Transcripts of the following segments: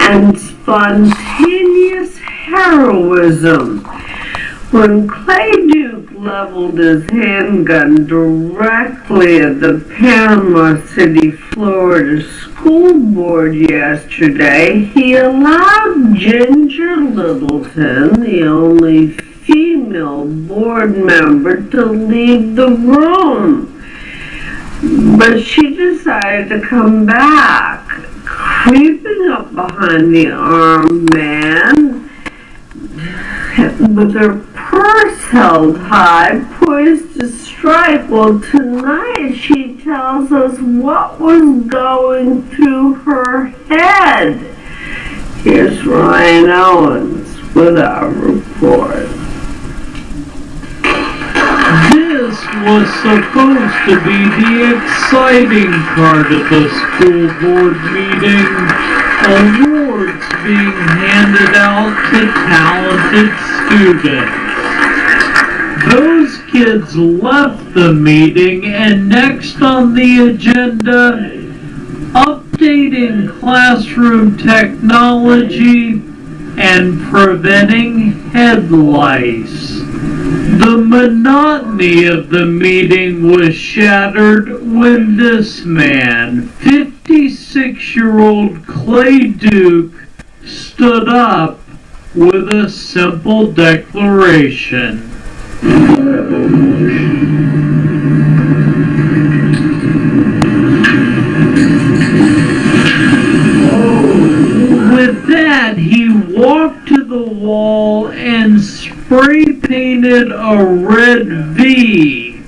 and spontaneous heroism. When Clay Duke leveled his handgun directly at the Panama City, Florida school board yesterday, he allowed Ginger Littleton, the only female board member, to leave the room. But she decided to come back, creeping up behind the armed man with her purse held high, poised to strike. Well, tonight she tells us what was going through her head. Here's Ryan Owens with our report. This was supposed to be the exciting part of the school board meeting. Awards being handed out to talented students. Those kids left the meeting, and next on the agenda, updating classroom technology and preventing head lice. The monotony of the meeting was shattered when this man, 56-year-old Clay Duke, stood up with a simple declaration. With that, he walked to the wall and spray painted a red V,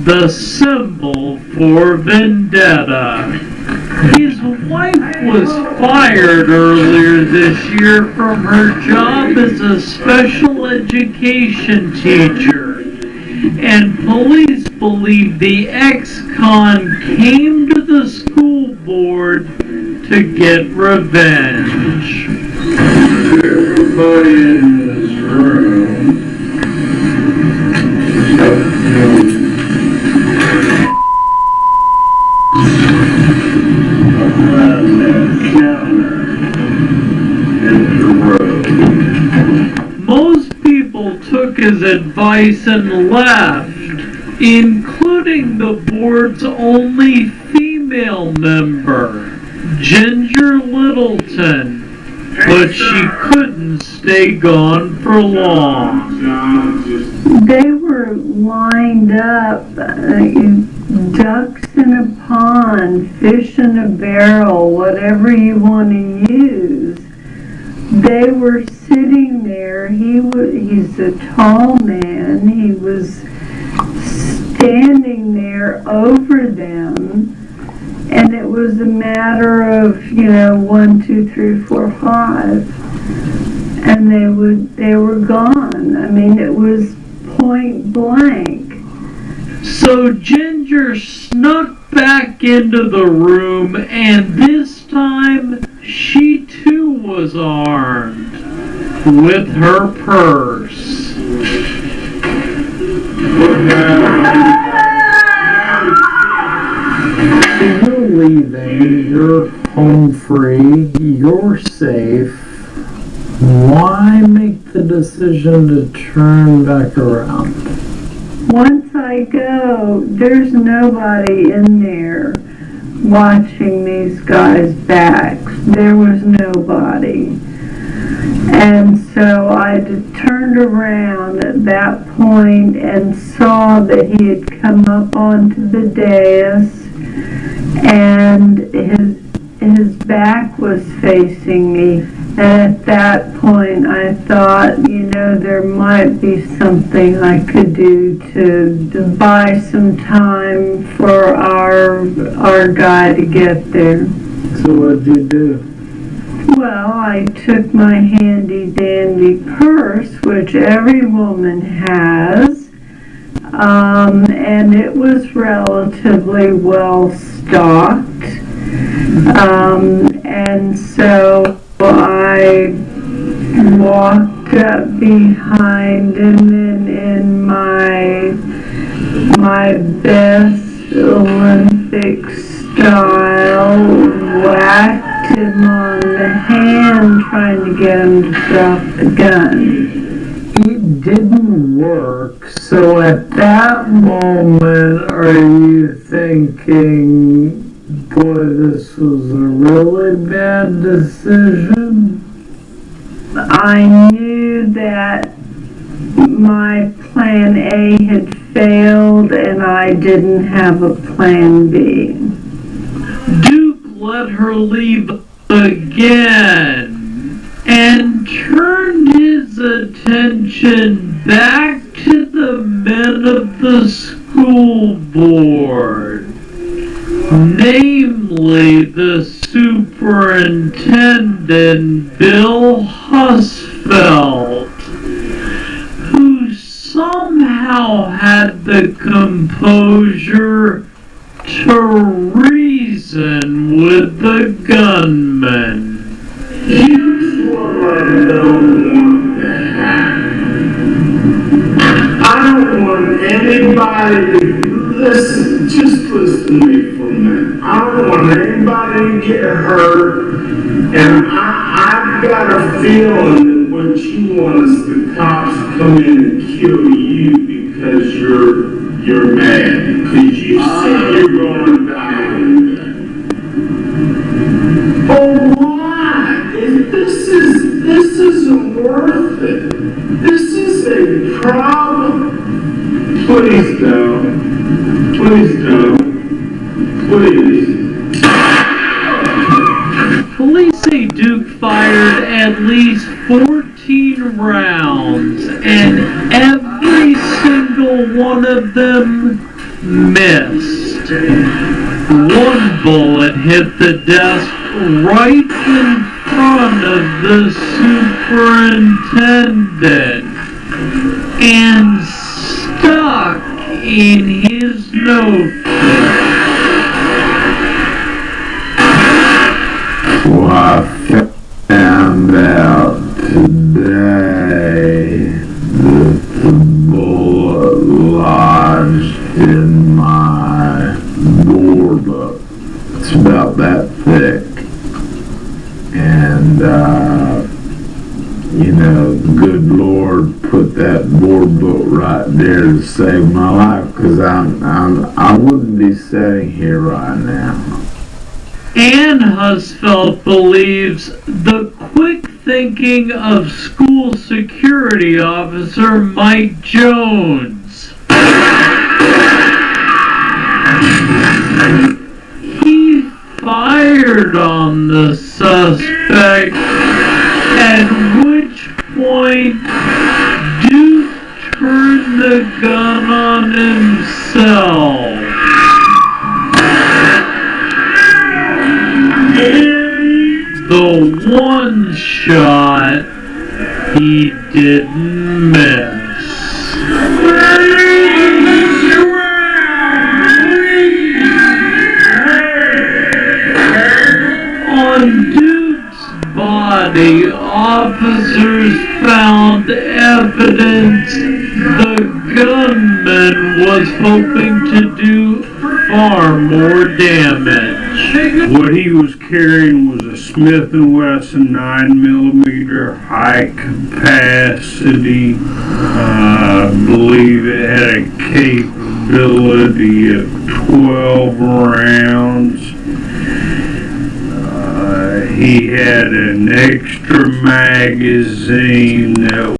the symbol for vendetta. His wife was fired earlier this year from her job as a special education teacher, and police believe the ex-con came to the school board to get revenge. Everybody in this room. Most people took his advice and left, including the board's only female member, Ginger Littleton, but she couldn't stay gone for long. They were lined up, ducks in a pond, fish in a barrel, whatever you want to use. They were sitting there. He's a tall man. He was standing there over them. And it was a matter of, 1, 2, 3, 4, 5. And they were gone. I mean, it was point blank. So Ginger snuck back into the room, and this time she too was armed with her purse. You're leaving, you're home free, you're safe. Why make the decision to turn back around? Once I go, there's nobody in there watching these guys' backs. There was nobody. And so I turned around at that point and saw that he had come up onto the dais, and his back was facing me. And at that point I thought, there might be something I could do to buy some time for our guy to get there. So what'd you do? Well, I took my handy dandy purse, which every woman has, and it was relatively well stocked, and so I walked up behind him and in my best Olympic style whacked him on the hand trying to get him to drop the gun. It didn't work, so at that moment, are you thinking, boy, this was a really bad decision? I knew that my plan A had failed and I didn't have a plan B. Duke let her leave again and turned his attention back to the men of the school board, namely the superintendent, Bill Husfeld, who somehow had the composure to reason with the gunman. Here's what I don't want to happen. I don't want anybody to listen, just listen to me for a minute. I don't want anybody to get hurt, and I've got a feeling that what you want is the cops to come in and kill you because you're mad, because you see you're going to die one day. Oh, why? This isn't worth it. This is a problem. Please don't. Please don't. Please. Police say Duke fired at least 14 rounds, and every single one of them missed. One bullet hit the desk right in front of the superintendent and stuck in his notebook. Well, I found out today that the bullet lodged in my door book. It's about that thick. And, the good Lord put that board book right there to save my life, because I wouldn't be sitting here right now. Ann Husfeld believes the quick thinking of school security officer Mike Jones. He fired on the suspect, at which point Duke turned the gun on himself. The one shot he didn't miss. On Duke's body, officers found evidence the gunman was hoping to do far more damage. What he was carrying was a Smith & Wesson 9mm high capacity. I believe it had a capability of 12 rounds. He had an extra magazine that